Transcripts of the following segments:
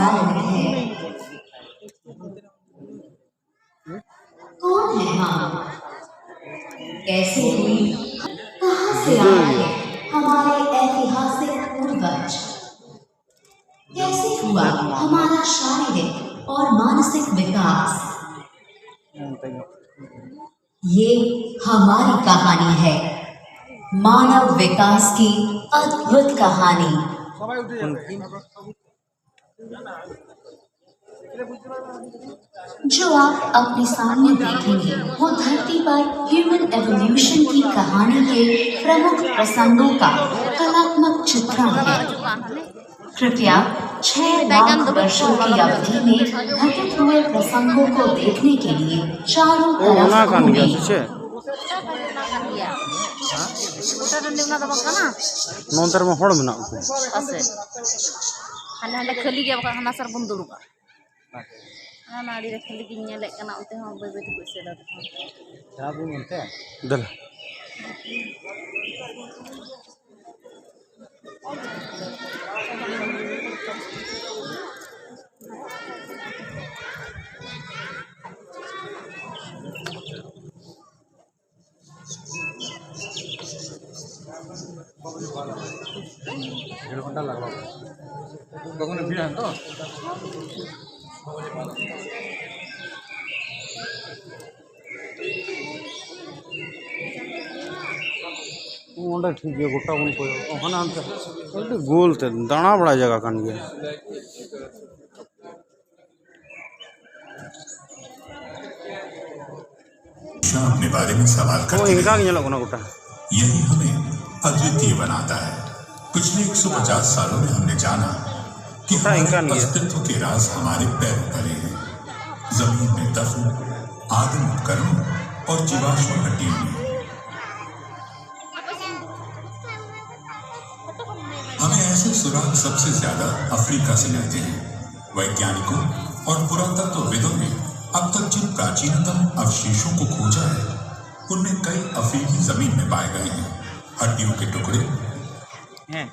बता रहे हैं। कौन है हम, कैसे हुई, कहां से आए हमारे ऐतिहासिक पूर्वज, कैसे हुआ हमारा शारीरिक और मानसिक विकास। ये हमारी कहानी है, मानव विकास की अद्भुत कहानी। जो आप अपने सामने देखेंगे वो धरती पर ह्यूमन एवोल्यूशन की कहानी के प्रमुख प्रसंगों का कलात्मक चित्रण है। कृपया 6 लाख वर्षों की अवधि में घटित हुए प्रसंगों को देखने के लिए चारों तरफ घूमें। नोंतर में होड़ में ना असे हाले हाले खाली गया बका हना सर बंद दुरुगा ना आड़ी रे खाली की नेले कना उते हम बय बय को सेदा क्या भी मिलते दल घंटा लगवा बगन भी है तो ओंडा ठीक है गोटा बन को ओहना अंत गोल ते दाना बड़ा जगह कान गया अपने बारे में सवाल करते हैं। इनका नहीं लगना गोटा यही हमें अद्वितीय बनाता है। पिछले 150 सालों में हमने जाना कि हमारे अस्तित्व के राज हमारे पैरों तले हैं, जमीन में दफन, आदिम उपकरणों और जीवाश्म हड्डियों में। हमें ऐसे सुराग सबसे ज्यादा अफ्रीका से मिलते हैं। वैज्ञानिकों और पुरातत्वविदों ने अब तक जिन प्राचीनतम अवशेषों को खोजा है उनमें कई अफ्रीकी जमीन में पाए गए हैं। हड्डियों के टुकड़े हैं,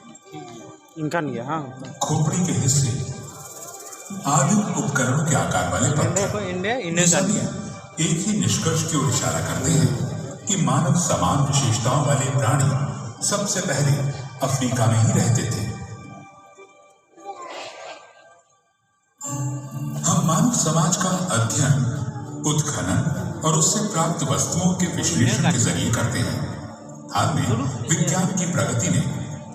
इनका नहीं है, हाँ खोपड़ी के हिस्से, आदिम उपकरणों के आकार वाले पत्थर, एक ही निष्कर्ष की ओर इशारा करते हैं कि मानव समान विशेषताओं वाले प्राणी सबसे पहले अफ्रीका में ही रहते थे। हम मानव समाज का अध्ययन, उत्खनन और उससे प्राप्त वस्तुओं के विश्लेषण के जरिए करते हैं। हाल में विज्ञान की प्रगति ने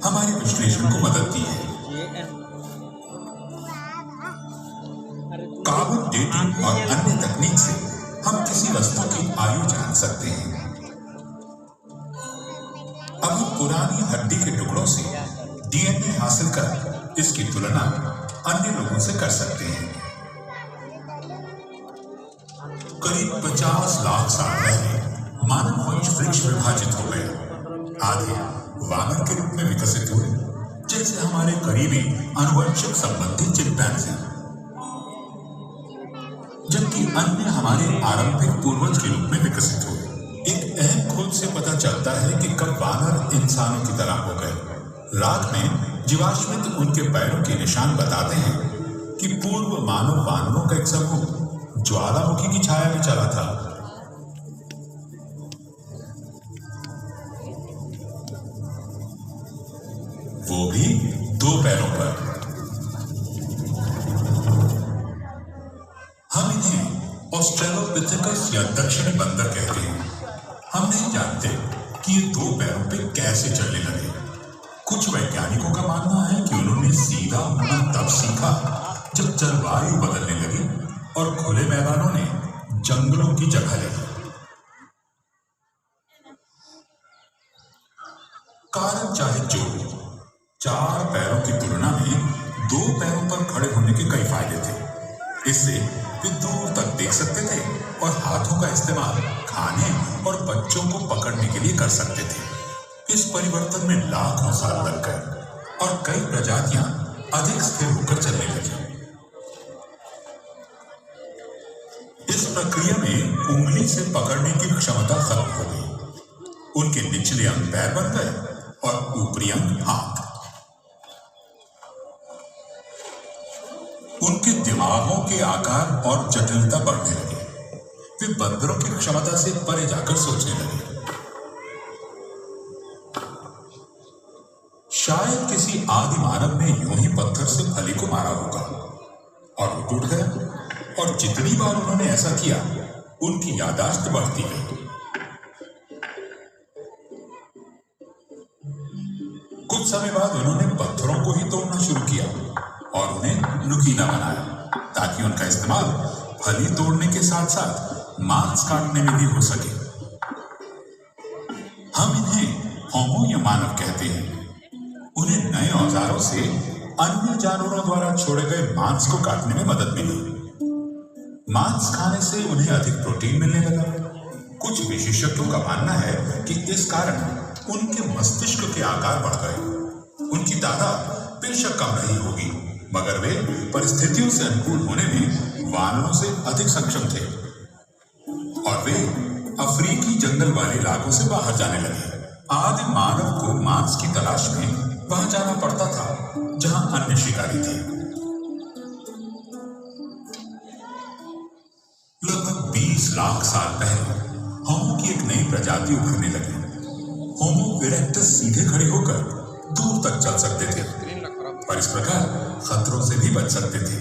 हमारे विश्लेषण को मदद दी है। कार्बन डेटिंग और अन्य तकनीक से हम किसी वस्तु की आयु जान सकते हैं। अब हम पुरानी हड्डी के टुकड़ों से डीएनए हासिल कर इसकी तुलना अन्य लोगों से कर सकते हैं। करीब 50 लाख साल पहले मानव वंश वृक्ष विभाजित हो गए। आधे वानर के रूप में विकसित हुए, जैसे हमारे करीबी आनुवंशिक संबंधी चिंपैंजी, जबकि अन्य हमारे आरंभिक पूर्वज के रूप में विकसित हुए। एक अहम खोज से पता चलता है कि कब वानर इंसानों की तरह हो गए। रात में जीवाश्मित उनके पैरों के निशान बताते हैं कि पूर्व मानव वानरों का एक समूह ज्वालामुखी की छाया में चला था। वो भी 2 पैरों पर। हम इन्हें ऑस्ट्रेलोपिथेकस या दक्षिणी बंदर कहते हैं। हम नहीं जानते कि ये 2 पैरों पे कैसे चलने लगे। कुछ वैज्ञानिकों का मानना है कि उन्होंने सीधा उड़ना तब सीखा जब जलवायु बदलने लगी और खुले मैदानों ने जंगलों की जगह ली। कारण चाहे जो हो, 4 पैरों की तुलना में 2 पैरों पर खड़े होने के कई फायदे थे। इससे वे दूर तक देख सकते थे और हाथों का इस्तेमाल खाने और बच्चों को पकड़ने के लिए कर सकते थे। इस परिवर्तन में लाखों साल लग गए और कई प्रजातियां अधिक स्थिर होकर चलने लगी। इस प्रक्रिया में उंगली से पकड़ने की क्षमता खत्म हो गई। उनके निचले अंग पैर बन गए और ऊपरी अंग हाथ। उनके दिमागों के आकार और जटिलता बढ़ने लगे। वे बंदरों की क्षमता से परे जाकर सोचने लगे। शायद किसी आदि मानव ने यूं ही पत्थर से फली को मारा होगा और वो टूट गया। और जितनी बार उन्होंने ऐसा किया, उनकी याददाश्त बढ़ती गई। कुछ समय बाद उन्होंने पत्थरों को ही तोड़ना शुरू किया और उन्हें नुकीला बनाया, ताकि उनका इस्तेमाल फली तोड़ने के साथ साथ मांस काटने में भी हो सके। हम इन्हें होमो या मानव कहते हैं। उन्हें नए औजारों से अन्य जानवरों द्वारा छोड़े गए मांस को काटने में मदद मिली। मांस खाने से उन्हें अधिक प्रोटीन मिलने लगा। कुछ विशेषज्ञों का मानना है कि इस कारण उनके मस्तिष्क के आकार बढ़ गए। उनकी तादाद बेशक कम रही होगी, मगर वे परिस्थितियों से अनुकूल होने में वानरों से अधिक सक्षम थे और वे अफ्रीकी जंगल वाले इलाकों से बाहर जाने लगे। आदि मानव को मांस की तलाश में वहां जाना पड़ता था जहां अन्य शिकारी थे। लगभग 20 लाख साल पहले होमो की एक नई प्रजाति उभरने लगी। होमो इरेक्टस सीधे खड़े होकर दूर तक चल सकते थे और इस प्रकार खतरों से भी बच सकते थे।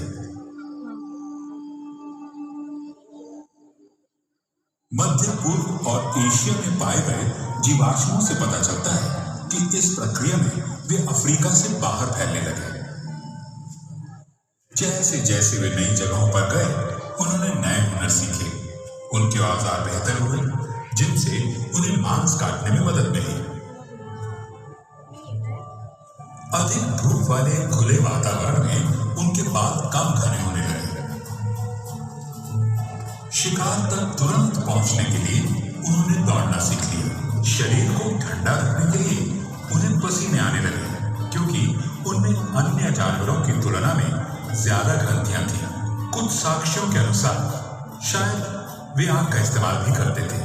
मध्य पूर्व और एशिया में पाए गए जीवाश्मों से पता चलता है कि इस प्रक्रिया में वे अफ्रीका से बाहर फैलने लगे। जैसे जैसे वे नई जगहों पर गए, उन्होंने नए हुनर सीखे। उनके औजार बेहतर हुए, जिनसे उन्हें मांस काटने में मदद मिली। अधिक धूप वाले खुले वातावरण में उनके बाल कम घने होने लगे। शिकार तक तुरंत पहुंचने के लिए उन्होंने दौड़ना सीख लिया। शरीर को ठंडा रखने के लिए उन्हें पसीने आने लगे, क्योंकि उनमें अन्य जानवरों की तुलना में ज्यादा ग्रंथियां थीं। कुछ साक्ष्यों के अनुसार शायद वे आग का इस्तेमाल भी करते थे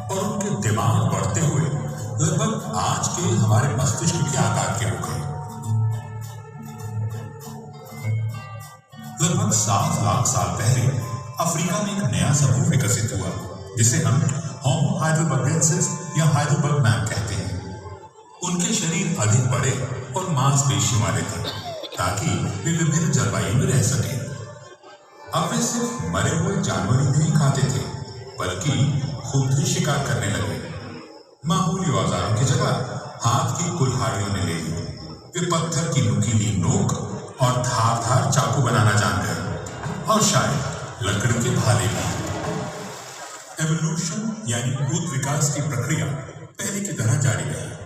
और उनके दिमाग बढ़ते हुए लगभग आज के हमारे मस्तिष्क के आकार के हो गए। लगभग 7 लाख साल पहले अफ्रीका में एक नया समूह विकसित हुआ, जिसे हम होमो हाइडेलबर्गेंसिस या हाइडेलबर्गमैन कहते हैं। उनके शरीर अधिक बड़े और मांसपेशियों वाले थे, ताकि वे विभिन्न जलवायु में रह सके। अब वे सिर्फ मरे हुए जानवर ही नहीं खाते थे, बल्कि खुद भी शिकार करने लगे। मामूली औजारों की जगह हाथ की कुल्हाड़ियों ने ले ली। वे पत्थर की नुकीली नोक और धारदार चाकू बनाना जान गए, और शायद लकड़ी के भाले भी। एवोल्यूशन यानी कूद विकास की प्रक्रिया पहले की तरह जारी रही।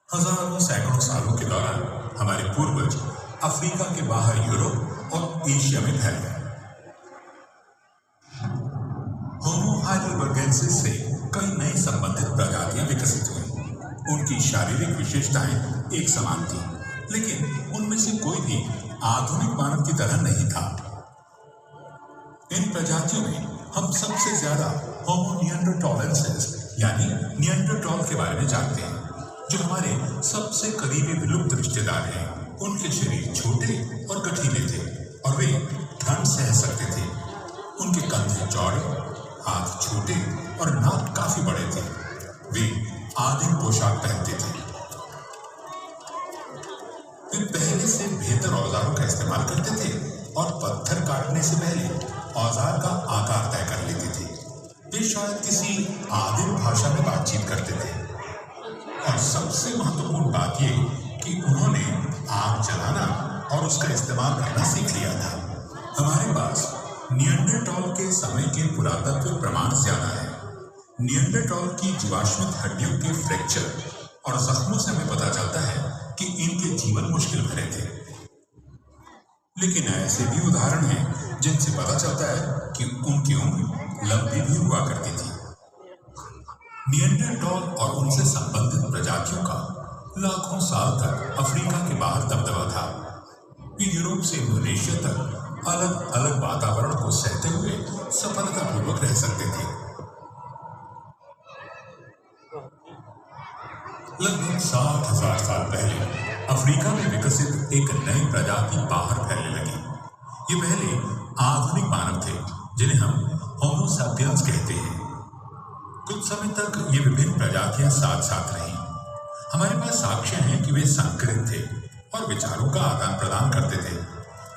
हजारों सैकड़ों सालों के दौरान हमारे पूर्वज अफ्रीका के बाहर यूरोप और एशिया में फैल गए। होमो हाइडेलबर्गेंसिस से कई नई संबंधित प्रजातियां विकसित हुई। उनकी शारीरिक विशेषताएं एक समान थी, लेकिन उनमें से कोई भी आधुनिक मानव की तरह नहीं था। इन प्रजातियों में हम सबसे ज्यादा होमो निएंडरटॉलेंसिस यानी निएंडरटॉल के बारे में जानते हैं, जो हमारे सबसे करीबी विलुप्त रिश्तेदार हैं। उनके शरीर छोटे और गठीले थे और वे ठंड सह सकते थे। उनके कंधे चौड़े, हाथ छोटे और नाक काफी बड़े थे। वे आदिम पोशाक पहनते थे। वे पहले से बेहतर औजारों का इस्तेमाल करते थे और पत्थर काटने से पहले औजार का आकार तय कर लेते थे। वे शायद किसी आदिम भाषा में बातचीत करते थे। और सबसे महत्वपूर्ण बात यह कि उन्होंने आग जलाना और उसका इस्तेमाल करना सीख लिया था। हमारे पास निएंडरटॉल के समय के पुरातत्व प्रमाण ज्यादा है। निएंडरटॉल की जीवाश्मिक हड्डियों के फ्रैक्चर और जख्मों से हमें पता चलता है कि इनके जीवन मुश्किल भरे थे। लेकिन ऐसे भी उदाहरण हैं जिनसे पता चलता है कि उनकी उम्र लंबी भी हुआ करती थी। निएंडरटॉल और उनसे संबंधित प्रजातियों का लाखों साल तक अफ्रीका के बाहर दबदबा था। वे यूरोप से इंडोनेशिया तक अलग अलग वातावरण को सहते हुए सफलतापूर्वक रह सकते थे। लगभग 60,000 साल पहले अफ्रीका में विकसित एक नई प्रजाति बाहर फैलने लगी। ये पहले आधुनिक मानव थे जिन्हें हम होमो सैपियंस कहते हैं। कुछ समय तक ये विभिन्न प्रजातियां साथ साथ रहीं। हमारे पास साक्ष्य हैं कि वे संकरित थे और विचारों का आदान प्रदान करते थे,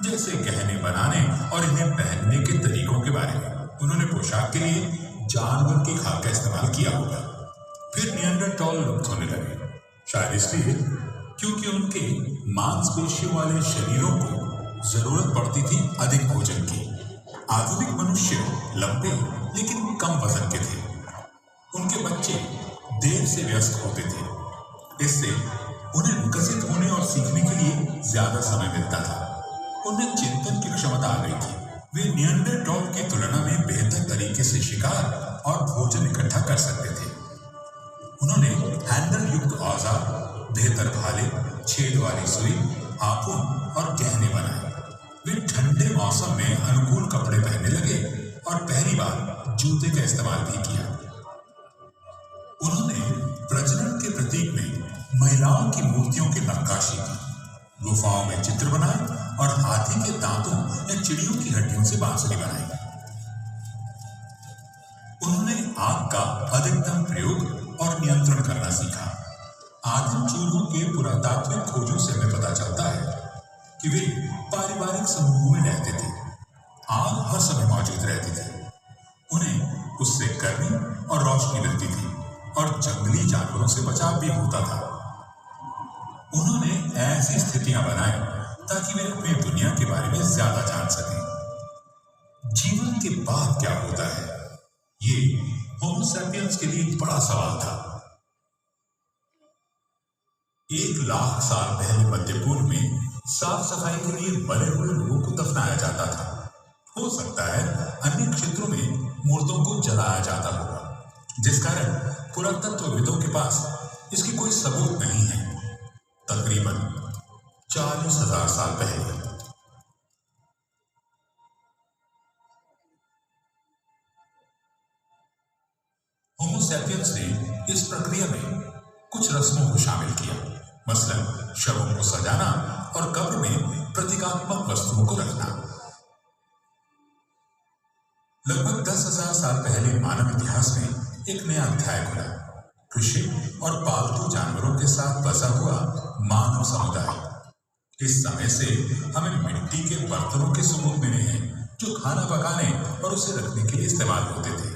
जैसे गहने बनाने और इन्हें पहनने के तरीकों के बारे में। उन्होंने पोशाक के लिए जानवर की खाल का इस्तेमाल किया होगा। फिर निएंडरथॉल लुप्त होने लगे, शायद इसलिए क्योंकि उनके मांसपेशियों वाले शरीरों को जरूरत पड़ती थी अधिक भोजन की। आधुनिक मनुष्य लंबे लेकिन कम वजन के थे। उनके बच्चे देर से व्यस्त होते थे, इससे उन्हें विकसित होने और सीखने के लिए ज्यादा समय मिलता था। उनमें चिंतन की क्षमता आ गई थी। वे निएंडरथॉल की तुलना में बेहतर तरीके से शिकार और भोजन इकट्ठा कर सकते थे। उन्होंने हैंडल युक्त औजार, बेहतर भाले, छेद वाली सुई, हाथों और गहने बनाए। वे ठंडे मौसम में अनुकूल कपड़े पहनने लगे और पहली बार जूते का इस्तेमाल भी किया। उन्होंने प्रजनन के प्रतीक में महिलाओं की मूर्तियों की नक्काशी की, गुफाओं में चित्र बनाए और हाथी के दांतों या चिड़ियों की हड्डियों से बांसुरी बनाई। उन्होंने आग का अधिकतम प्रयोग और नियंत्रण करना सीखा। आदिम चूहों के पुरातात्विक खोजों से हमें पता चलता है कि वे पारिवारिक समूहों में रहते थे। आग हर समय मौजूद रहती थी, उन्हें उससे गर्मी और रोशनी मिलती थी और जंगली जानवरों से बचाव भी होता था। उन्होंने ऐसी स्थितियां बनाई ताकि वे अपनी दुनिया के बारे में ज्यादा जान सकें। जीवन के बाद क्या होता है, ये होमो सैपियंस के लिए एक बड़ा सवाल था। 1 लाख साल पहले मध्य पूर्व में साफ सफाई के लिए मरे हुए लोगों को दफनाया जाता था। हो सकता है अन्य क्षेत्रों में मूर्तों को जलाया जाता होगा, जिस कारण पुरातत्वविदों के पास इसकी कोई सबूत नहीं है। तकरीबन 40,000 साल पहले होमो सैपियंस ने इस प्रक्रिया में कुछ रस्मों को शामिल किया, मसलन शवों को सजाना और कब्र में प्रतीकात्मक वस्तुओं को रखना। लगभग 10,000 साल पहले मानव इतिहास में एक नया अध्याय खुला। कृषि और पालतू जानवरों के साथ बसा हुआ मानव समुदाय। इस समय से हमें मिट्टी के बर्तनों के सबूत मिले हैं जो खाना पकाने और उसे रखने के लिए इस्तेमाल होते थे।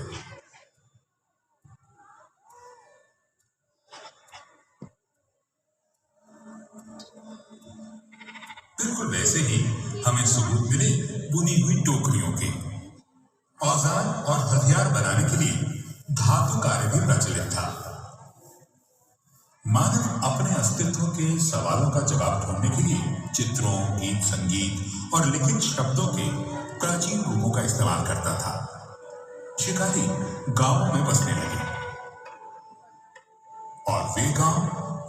बिल्कुल वैसे ही हमें सबूत मिले बुनी हुई टोकरियों के। औजार और हथियार बनाने के लिए धातु कार्य भी प्रचलित था। मानव अपने अस्तित्व के सवालों का जवाब ढूंढने के लिए चित्रों, गीत संगीत और लिखित शब्दों के प्राचीन रूपों का इस्तेमाल करता था। शिकारी गांवों में बसने लगे और वे गांव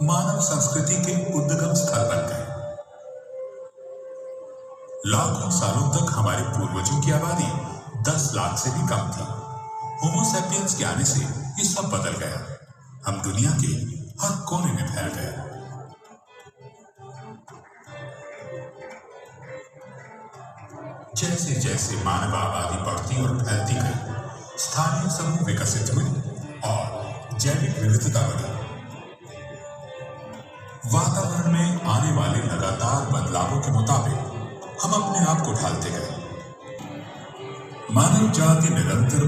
मानव संस्कृति के उद्गम स्थल बन गए। लाखों सालों तक हमारे पूर्वजों की आबादी 10 लाख से भी कम थी। होमो सैपियंस के आने से ये सब बदल गया। हम दुनिया के हर कोने में फैल गए। जैसे जैसे मानव आबादी बढ़ती और फैलती गई, स्थानीय समूह विकसित हुए और जैविक विविधता बढ़ी। वातावरण में आने वाले लगातार बदलावों के मुताबिक हम अपने आप को ढालते गए। मानव जाति निरंतर